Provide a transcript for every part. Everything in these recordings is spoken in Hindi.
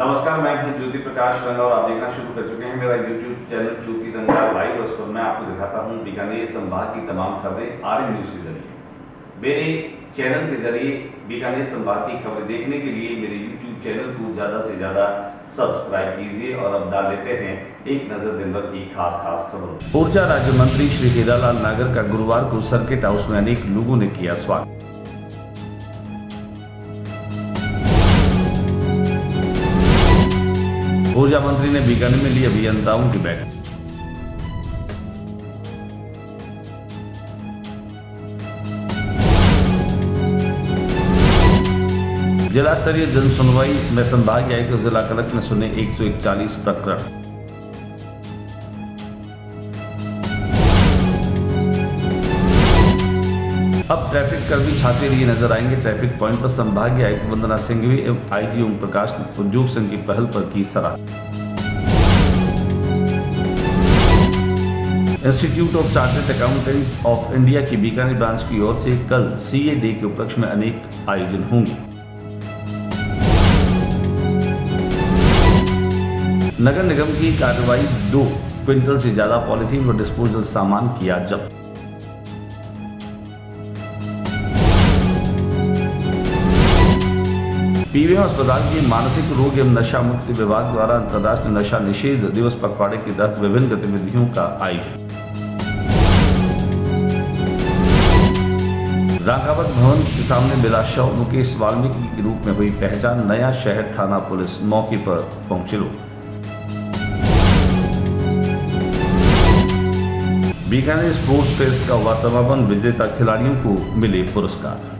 नमस्कार, मैं हूं ज्योति प्रकाश रंगा और आप देखना शुरू कर चुके हैं मेरा यूट्यूब चैनल ज्योति रंगा लाइव। उस पर मैं आपको दिखाता हूं बीकानेर संभाग की तमाम खबरें आरएन न्यूज के जरिए। मेरे चैनल के जरिए बीकानेर संभाग की खबरें देखने के लिए मेरे यूट्यूब चैनल को ज़्यादा से ज़्यादा सब्सक्राइब कीजिए। और अब डाल लेते हैं एक नजर दिन भर की खास खबरों। ऊर्जा राज्य मंत्री श्री हीरालाल नागर का गुरुवार को सर्किट हाउस में अनेक लोगों ने किया स्वागत। ऊर्जा मंत्री ने बीकानेर में ली अभियंताओं की बैठक। जिला स्तरीय जन सुनवाई में संभाग आयुक्त और जिला कलेक्टर ने सुने 141 प्रकरण। अब ट्रैफिक कर्मी छाते लिए नजर आएंगे। ट्रैफिक पॉइंट पर संभागीय आयुक्त वंदना सिंघवी एवं आईजी ओम प्रकाश ने उद्योग संघ की पहल पर की सराहना। Institute of chartered accountants of India की बीकानेर ब्रांच की ओर से कल सीए डे के उपलक्ष्य में अनेक आयोजन होंगे। नगर निगम की कार्रवाई 2 क्विंटल से ज्यादा पॉलीथीन व डिस्पोजल सामान किया जब्त। पीवीएम अस्पताल की मानसिक रोग एवं नशा मुक्ति विभाग द्वारा अंतर्राष्ट्रीय नशा निषेध दिवस पखवाड़े के तहत विभिन्न गतिविधियों का आयोजन। रांकावत भवन के सामने बिलाशव मुकेश वाल्मीकि के रूप में हुई पहचान। नया शहर थाना पुलिस मौके पर पहुंचे लोग। बीकानेर स्पोर्ट्स फेस्ट का हुआ समापन। विजेता खिलाड़ियों को मिले पुरस्कार।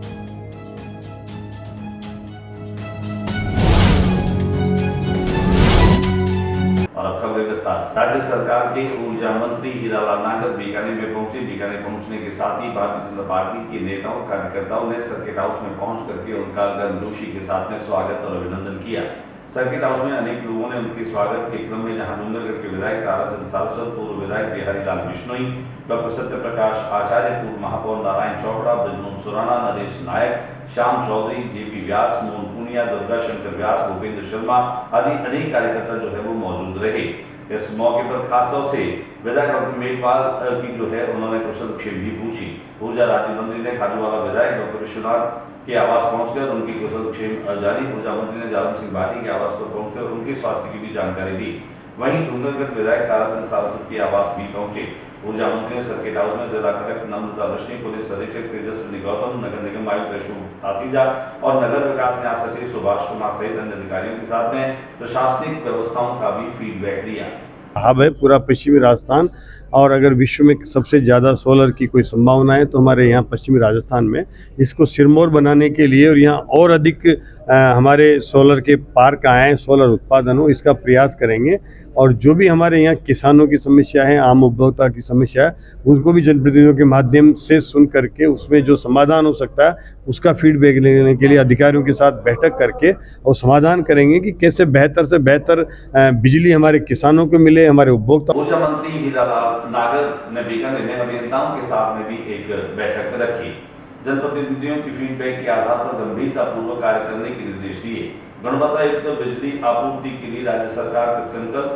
राज्य सरकार के ऊर्जा मंत्री हीरालाल नागर बीकानेर में पहुंचे। बीकानेर पहुंचने के साथ ही भारतीय जनता पार्टी के नेताओं कार्यकर्ताओं ने सर्किट हाउस में पहुंच करके उनका गर्मजोशी के साथ में स्वागत और अभिनंदन किया। सर्किट हाउस में अनेक लोगों ने उनके स्वागत के क्रम में जहां डूंगरगढ़ के विधायक ताराचंद सारस्वत, पूर्व विधायक बिहारी लाल बिश्नोई, डॉक्टर सत्यप्रकाश आचार्य, पूर्व महापौर नारायण चौपड़ा, ब्रजमोहन सुराना, नरेश नायक, श्याम चौधरी, जेपी व्यास, मोहन पुनिया, दुर्गा शंकर व्यास, भूपेंद्र शर्मा आदि अनेक कार्यकर्ता जो है वो मौजूद रहे। इस मौके पर खासतौर से विधायक डॉक्टर मेघपाल की जो है उन्होंने कुशलक्षेम भी पूछी। ऊर्जा राज्य मंत्री ने खाजूवाला विधायक डॉक्टर विश्वनाथ के आवास पहुंचकर उनकी कुशलक्षेम जारी। ऊर्जा मंत्री ने जालम सिंह भाटी के आवास पर पहुंचकर उनके स्वास्थ्य की भी जानकारी दी। वहीं डूंगरगढ़ विधायक ताराचंद सारस्वत के आवास भी पहुंचे। ऊर्जा मंत्री ने सर्किट हाउस में जिला कलेक्टर नम्रता वृष्णि, पुलिस अधीक्षक तेजस्विनी गौतम, नगर निगम आयुक्त अशोक आसीजा और नगर विकास न्यास सचिव सुभाष कुमार सहित अन्य अधिकारियों के साथ में प्रशासनिक व्यवस्थाओं का भी फीडबैक लिया। हब है पूरा पश्चिमी राजस्थान, और अगर विश्व में सबसे ज़्यादा सोलर की कोई संभावना है तो हमारे यहाँ पश्चिमी राजस्थान में इसको सिरमौर बनाने के लिए और यहाँ और अधिक हमारे सोलर के पार्क आए, सोलर उत्पादन हो, इसका प्रयास करेंगे। और जो भी हमारे यहाँ किसानों की समस्या है, आम उपभोक्ता की समस्या है, उनको भी जनप्रतिनिधियों के माध्यम से सुन करके उसमें जो समाधान हो सकता है उसका फीडबैक लेने के लिए अधिकारियों के साथ बैठक करके और समाधान करेंगे कि कैसे बेहतर से बेहतर बिजली हमारे किसानों को मिले, हमारे उपभोक्ता। ऊर्जा मंत्री हीरालाल नागर ने बीकानेर में अभियंताओं के साथ में भी एक बैठक रखी। जनप्रतिनिधियों की फीडबैक के आधार पर गंभीरता पूर्वक कार्य करने के निर्देश दिए। गुणवत्ता युक्त बिजली आपूर्ति के लिए राज्य सरकार का संकल्प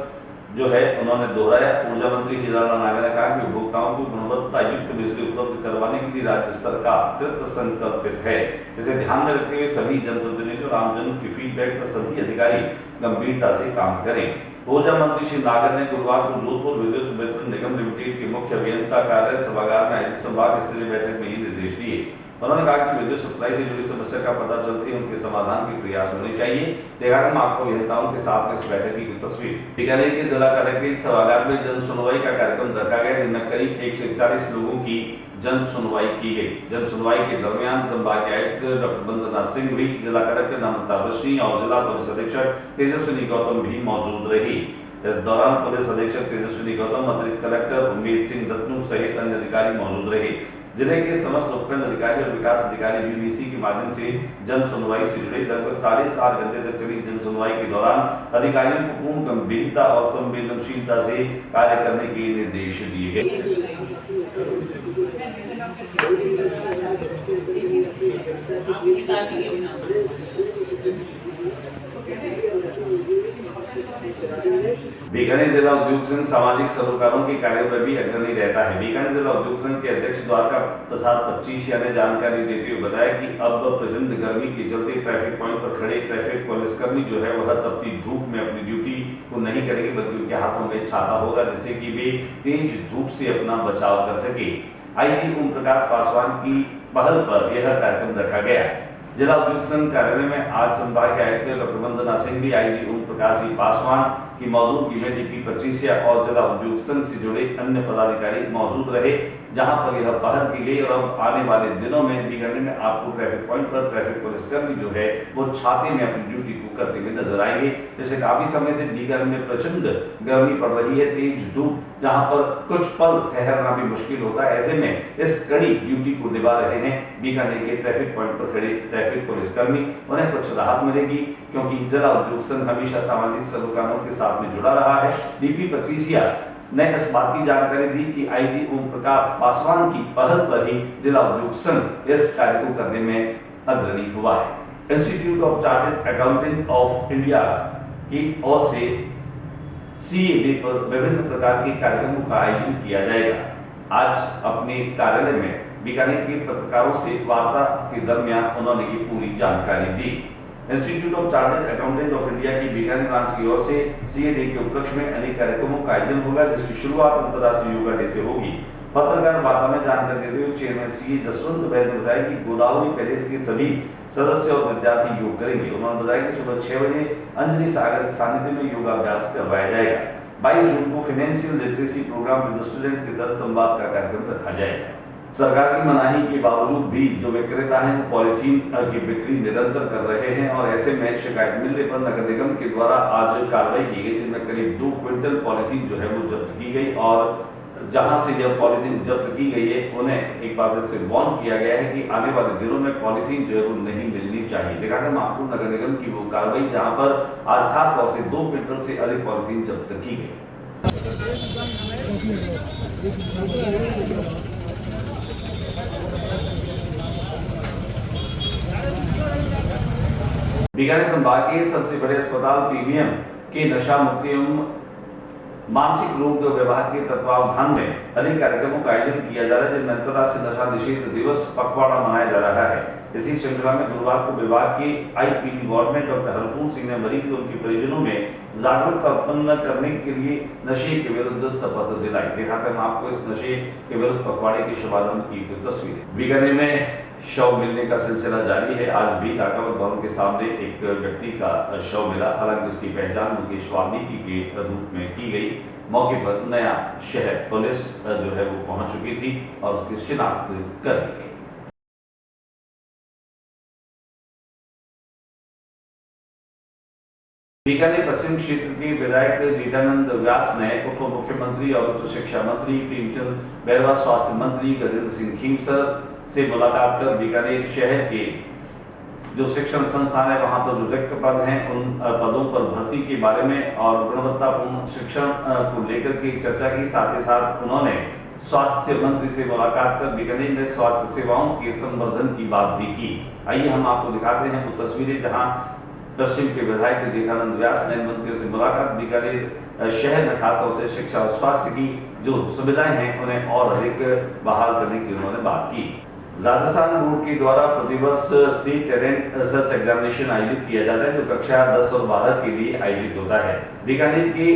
जो है उन्होंने दोहराया। ऊर्जा मंत्री हीरालाल नागर ने कहा कि उपभोक्ताओं को गुणवत्ता युक्त बिजली उपलब्ध करवाने के लिए राज्य सरकार कृत संकल्पित है। इसे ध्यान में रखते हुए सभी जनप्रतिनिधियों और आमजन की फीडबैक पर सभी अधिकारी गंभीरता से काम करें। ऊर्जा मंत्री श्री नागर ने गुरुवार को जोधपुर विद्युत वितरण निगम लिमिटेड के मुख्य अभियंता कार्यालय सभागार में आयोजित संभाग स्तरीय बैठक में ये निर्देश दिए। उन्होंने कहा कि विद्युत सप्लाई से जुड़ी समस्या का पता चलते ही उनके समाधान के प्रयास होने चाहिए। देखा मैं आपको अभियंताओं के साथ में इस बैठक की तस्वीर। बीकानेर के जिला कलेक्ट्रेट सभागार में जन सुनवाई का कार्यक्रम रखा गया, जिनमें करीब 141 लोगों की जन सुनवाई की गई। जन सुनवाई के दरमियान संभागीय आयुक्त डॉक्टर वंदना सिंघवी, जिला कलेक्टर नम्रता वृष्णि और जिला पुलिस अधीक्षक तेजस्विनी गौतम भी मौजूद रही। इस दौरान पुलिस अधीक्षक तेजस्विनी गौतम, अतिरिक्त कलेक्टर उम्मीद सिंह दत्तू सहित अन्य अधिकारी मौजूद रहे। जिले के समस्त उपखंड अधिकारी और विकास अधिकारी बीबीसी के माध्यम से जन सुनवाई से जुड़े लगभग 7.5 घंटे तक चली जन सुनवाई के दौरान अधिकारियों को पूर्ण गंभीरता और संवेदनशीलता से कार्य करने के निर्देश दिए गए। बीकानेर जिला उद्योग संघ सामाजिक सरोकारों के कार्यों में भी अग्रणी रहता है। बीकानेर जिला उद्योग संघ के अध्यक्ष द्वारका प्रसाद 25 ने जानकारी देते हुए बताया कि अब प्रचंड गर्मी के चलते ट्रैफिक पॉइंट पर खड़े ट्रैफिक पुलिसकर्मी जो है वह तपती धूप में अपनी ड्यूटी को नहीं करेंगे, बल्कि उनके हाथों में छाता होगा जिससे कि वे तेज धूप से अपना बचाव कर सके। आईजी ओम प्रकाश पासवान की पहल पर यह कार्यक्रम रखा गया। जिला उद्योग संघ कार्यालय में आज संभाग के आयुक्त डॉक्टर वंदना सिंह भी आईजी ओम प्रकाश पासवान की मौजूदगी में डीपी 25 और जिला उद्योग संघ से जुड़े अन्य पदाधिकारी मौजूद रहे, जहां पर यह पहल की गई। और अब आने वाले दिनों में बीकानेर में आपको ट्रैफिक पॉइंट पर ट्रैफिक पुलिसकर्मी जो है वो छाते में अपनी ड्यूटी को करते हुए नजर आएंगे। जैसे काफी समय से बीकानेर में प्रचंड गर्मी पड़ रही है, तेज धूप, जहां पर कुछ पल ठहरना भी मुश्किल होता है। ऐसे में इस कड़ी ड्यूटी को निभा रहे हैं बीकानेर के ट्रैफिक पॉइंट पर खड़े ट्रैफिक पुलिसकर्मी। उन्हें कुछ राहत मिलेगी क्योंकि जिला उद्योग संघ हमेशा सामाजिक सरोकारों के साथ में जुड़ा रहा है। डीपी 25 ने इस बात की जानकारी दी कि आईजी ओम प्रकाश पासवान की पहल पर ही जिला उद्योग संघ इस कार्य को करने में अग्रणी हुआ है। Institute of chartered accountant of India की ओर से CA पर विभिन्न प्रकार के कार्यक्रमों का आयोजन किया जाएगा। आज अपने कार्यालय में बीकानेर के पत्रकारों से वार्ता के दरमियान उन्होंने ये पूरी जानकारी दी। Institute of chartered accountant of India की बीकानेर ब्रांच की ओर से CA डे के उपलक्ष्य में अनेक कार्यक्रमों का आयोजन होगा, जिसकी शुरुआत अंतर्राष्ट्रीय योगा डे से होगी। पत्रकार वार्ता में जानकारी देते हुए चेयरमैन CA जसवंत वैद ने बताया कि गोदावरी पैलेस के सभी सदस्य और विद्यार्थी योग करेंगे। उन्होंने बताया कि सुबह 6 बजे अंजलि सागर के सानिध्य में योगाभ्यास करवाया जाएगा। 22 जून को financial literacy program with students के 10 संवाद का कार्यक्रम रखा जाएगा। सरकार की मनाही के बावजूद भी जो विक्रेता हैं वो पॉलीथीन की बिक्री निरंतर कर रहे हैं और ऐसे में शिकायत मिलने पर नगर निगम के द्वारा आज कार्रवाई की गई, जिनमें करीब 2 क्विंटल पॉलीथीन जो है वो जब्त की गई। और जहां से यह पॉलीथीन जब्त की गई है उन्हें एक बार फिर से वार्न किया गया है कि आने वाले दिनों में पॉलीथीन जो है वो नहीं मिलनी चाहिए। दिखाते हैं आपको नगर निगम की वो कार्रवाई जहां पर आज खास तौर से 2 क्विंटल से अधिक पॉलीथीन जब्त की गई। बीकानेर संभाग के सबसे बड़े अस्पताल PBM के नशा मुक्ति एवं मानसिक रोग विभाग के तत्वावधान में अनेक कार्यक्रमों का आयोजन किया जा रहा है, जिनमें अंतर्राष्ट्रीय नशा निषेध दिवस पखवाड़ा मनाया जा रहा है। इसी श्रृंखला में गुरुवार को विभाग के IPD वार्ड में डॉक्टर हरपूर सिंह ने मरीज और उनके परिजनों में जागरूकता उत्पन्न करने के लिए नशे के विरुद्ध शपथ दिलाई। दिखाते हैं आपको इस नशे के विरुद्ध पखवाड़े के शुभारंभ की तस्वीरें। बीकानेर में शव मिलने का सिलसिला जारी है। आज भी काकावत भवन के सामने एक व्यक्ति का शव मिला, हालांकि उसकी पहचान मुकेश वाल्मीकि के रूप में की गई। मौके पर नया शहर पुलिस जो है वो पहुंच चुकी थी और उसकी शिनाख्त कर दी गई। बीकानेर पश्चिम क्षेत्र के विधायक जीतानंद व्यास ने उप मुख्यमंत्री और उच्च शिक्षा मंत्री प्रेमचंद बैरवा, स्वास्थ्य मंत्री गजेंद्र सिंह खीमसर से मुलाकात कर बीकानेर शहर के जो शिक्षण संस्थान है वहां पर जो रिक्त पद हैं उन पदों पर भर्ती के बारे में और गुणवत्तापूर्ण शिक्षण को लेकर के चर्चा की। साथ ही साथ उन्होंने स्वास्थ्य मंत्री से मुलाकात कर बीकानेर में स्वास्थ्य सेवाओं के संवर्धन की बात भी की। आइए हम आपको दिखाते हैं वो तस्वीरें जहां पश्चिम के विधायक जीतानंद व्यास ने मंत्रियों से मुलाकात बीकानेर शहर में खासतौर से शिक्षा और स्वास्थ्य की जो सुविधाएं हैं उन्हें और अधिक बहाल करने की उन्होंने बात की। राजस्थान बोर्ड के द्वारा प्रतिवर्ष स्टेट टैलेंट सर्च एग्जामिनेशन आयोजित किया जाता है, जो कक्षा 10 और 12 के लिए आयोजित होता है। बीकानेर के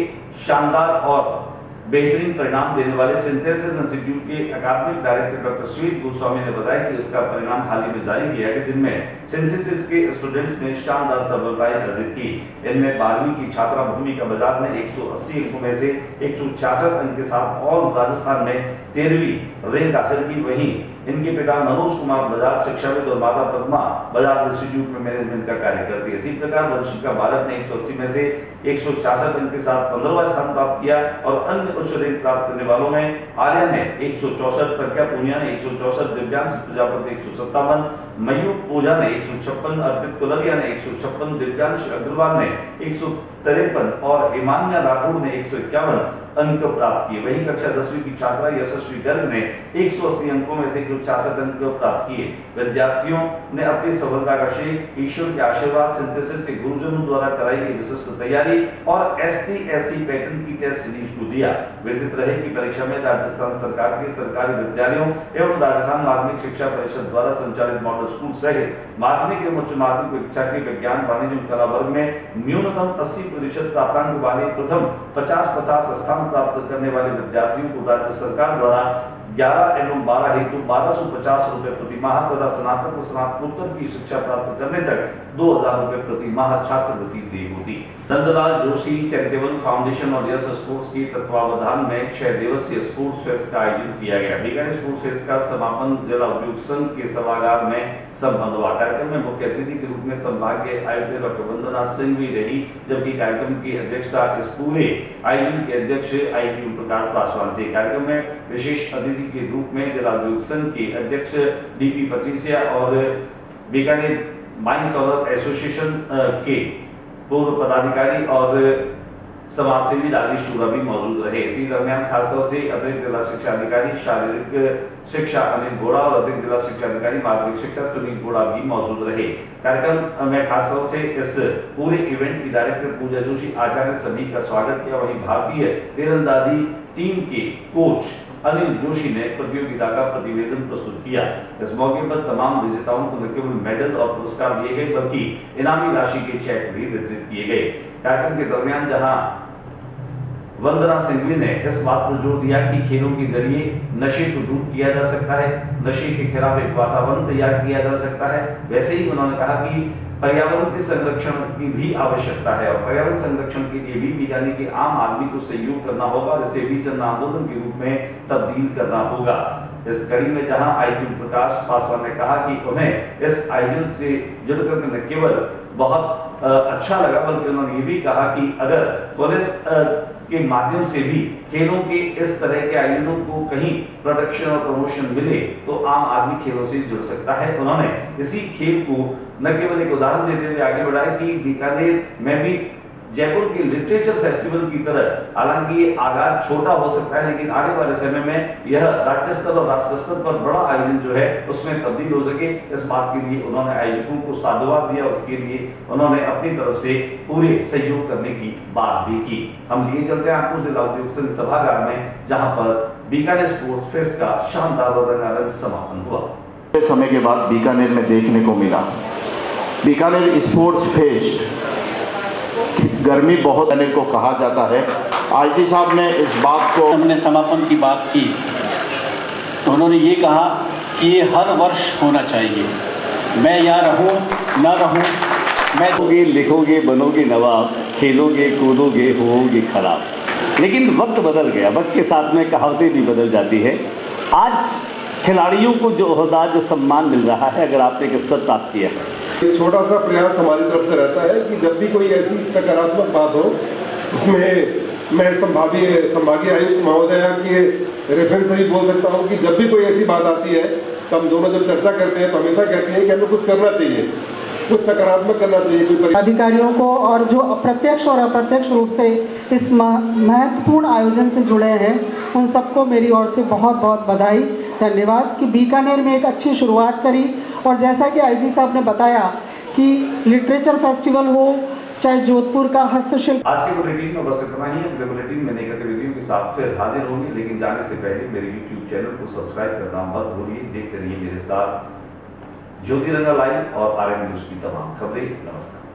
शानदार और बेहतरीन परिणाम देने वाले सिंथेसिस इंस्टीट्यूट के अकादमिक डायरेक्टर डॉक्टर स्वीट गोस्वामी ने बताया कि उसका परिणाम हाल ही में जारी किया गया, जिनमें सिंथेसिस के स्टूडेंट्स ने शानदार सफलताएं अर्जित की। इनमें 12वीं की छात्रा भूमिका बजाज ने 180 अंकों में से 166 अंक के साथ और राजस्थान में 13वीं रैंक हासिल की। वहीं इनके पिता मनोज कुमार बजाज शिक्षाविद और माता पद्मा बजाज इंस्टीट्यूट में मैनेजमेंट का कार्य करती है। इसी प्रकार वंशिका भारत ने 180 में से 166 अंक के साथ 15वां स्थान प्राप्त किया और अन्य उच्च रैंक प्राप्त करने वालों में आर्या ने 164, प्रज्ञा पूनिया ने 164, दिव्यांश प्रजापति 157, मयूर ओझा ने 156, अर्पित कुलरिया ने 156, दिव्यांश अग्रवाल ने 153 और हिमान्या राठौड़ ने 151 अंक प्राप्त किए। वहीं कक्षा 10वीं की छात्रा यशस्वी गर्ग ने 180 अंकों में से 166 अंक प्राप्त किए। विद्यार्थियों ने अपनी सफलता का श्रेय ईश्वर के आशीर्वाद, सिंथेसिस के गुरुजनों द्वारा कराई गई विशिष्ट तैयारी और ST/SC पैटर्न की टेस्ट सीरीज को दिया। विदित रहे कि परीक्षा में राजस्थान सरकार के सरकारी विद्यालयों एवं राजस्थान माध्यमिक शिक्षा परिषद द्वारा संचालित मॉडल स्कूल सहित माध्यमिक एवं उच्च माध्यमिक परीक्षा के विज्ञान, वाणिज्य एवं कला वर्ग में न्यूनतम 80% प्राप्तांक वाले प्रथम 50-50 स्थान प्राप्त करने वाले विद्यार्थियों को राज्य सरकार द्वारा 11 एवं 12 हेतु 1250 रुपए प्रति माह तथा स्नातक व स्नातकोत्तर की शिक्षा प्राप्त करने तक 2000 रुपए प्रति माह छात्रवृत्ति दी होती। नंदलाल जोशी चैरिटेबल फाउंडेशन और यस स्पोर्ट्स की तत्वावधान में 6 दिवसीय स्पोर्ट्स फेस्ट का आयोजन किया गया। बीकानेर स्पोर्ट्स फेस्ट का समापन जिला उद्योग संघ के सभागार में संपन्न हुआ। कार्यक्रम में मुख्य अतिथि के रूप में संभागीय आयुक्त डॉक्टर वंदना सिंह भी रही, जबकि कार्यक्रम की अध्यक्षता इस पूरे आयोजन के अध्यक्ष IG प्रकाश पासवान थे। कार्यक्रम में विशेष अतिथि के रूप में जिला उद्योग संघ के अध्यक्ष DP पचीसिया और बीकानेर माइंस ओनर एसोसिएशन के पूर्व पदाधिकारी और समाजसेवी राजेश चूरा भी मौजूद रहे। इसी दरमियान खासतौर से अतिरिक्त जिला शिक्षा अधिकारी शारीरिक शिक्षा अनिल घोड़ा और अतिरिक्त जिला शिक्षा अधिकारी माध्यमिक शिक्षा सुनील घोड़ा भी मौजूद रहे। कार्यक्रम में खासतौर से इस पूरे इवेंट की डायरेक्टर पूजा जोशी आचार्य सभी का स्वागत किया। वहीं भारतीय तीरंदाजी टीम के कोच अनिल जोशी ने प्रतियोगिता का प्रतिवेदन प्रस्तुत किया। इस मौके पर तमाम विजेताओं को न केवल मेडल और पुरस्कार दिए गए बल्कि इनामी राशि के चेक भी वितरित किए गए। कार्यक्रम के दरमियान जहां वंदना सिंघवी ने इस बात पर जोर दिया कि खेलों के जरिए नशे को दूर किया जा सकता है, नशे के खिलाफ एक वातावरण तैयार किया जा सकता है। वैसे ही उन्होंने कहा कि पर्यावरण के संरक्षण की भी आवश्यकता है और पर्यावरण संरक्षण के लिए भी बीकानेर के आम आदमी को सहयोग करना होगा और इसे भी जन आंदोलन के रूप में तब्दील करना होगा। इस कड़ी में जहां IG प्रकाश पासवान ने कहा कि उन्हें इस आयोजन से जुड़कर न केवल बहुत अच्छा लगा बल्कि उन्होंने ये भी कहा कि अगर पुलिस के माध्यम से भी खेलों के इस तरह के आयोजनों को कहीं प्रोटेक्शन और प्रमोशन मिले तो आम आदमी खेलों से जुड़ सकता है। उन्होंने इसी खेल को न केवल एक उदाहरण देते हुए आगे बढ़ाया कि बीकानेर में भी जयपुर के लिटरेचर फेस्टिवल की तरह, हालांकि ये आगाज छोटा हो सकता है लेकिन आने वाले समय में यह राज्य स्तर और राष्ट्र स्तर पर बड़ा आयोजन जो है उसमें तब्दील हो सके। इस बात के लिए उन्होंने आयोजकों को साधुवाद दिया और उसके लिए उन्होंने अपनी तरफ से पूरे सहयोग करने की बात भी की। हम लिए चलते हैं आपको जिला उद्योग संघ सभागार में, जहां पर बीकानेर स्पोर्ट्स फेस्ट का शानदार और रंगारंग समापन हुआ। समय के बाद बीकानेर में देखने को मिला बीकानेर स्पोर्ट्स फेस्ट। गर्मी बहुत आने को कहा जाता है। IG साहब ने इस बात को, हमने समापन की बात की तो उन्होंने ये कहा कि ये हर वर्ष होना चाहिए। मैं यहाँ रहूँ ना रहूँ, मैं लिखोगे, बनोगे नवाब, खेलोगे, कूदोगे, होगे खराब। लेकिन वक्त बदल गया, वक्त के साथ में कहावतें भी बदल जाती है। आज खिलाड़ियों को जो ओहदा, जो सम्मान मिल रहा है, अगर आपने एक स्तर प्राप्त किया है, एक छोटा सा प्रयास हमारी तरफ से रहता है कि जब भी कोई ऐसी सकारात्मक बात हो उसमें मैं संभागीय आयुक्त महोदया के रेफरेंस से भी बोल सकता हूँ कि जब भी कोई ऐसी बात आती है तो हम दोनों जब चर्चा करते हैं तो हमेशा कहते हैं कि हमें कुछ करना चाहिए, कुछ सकारात्मक करना चाहिए। कोई अधिकारियों को और जो अप्रत्यक्ष और अप्रत्यक्ष रूप से इस महत्वपूर्ण आयोजन से जुड़े हैं उन सबको मेरी ओर से बहुत बहुत बधाई, धन्यवाद कि बीकानेर में एक अच्छी शुरुआत करी। और जैसा कि IG साहब ने बताया कि लिटरेचर फेस्टिवल हो चाहे जोधपुर का हस्तशिल्प। आज के बुलेटिन में बस इतना ही। अगले बुलेटिन में नई गतिविधियों के साथ फिर हाजिर होंगे, लेकिन जाने से पहले मेरे YouTube चैनल को सब्सक्राइब करना मत भूलिए। देखते रहिए मेरे साथ ज्योति रंगा लाइव और RM न्यूज की तमाम खबरें। नमस्कार।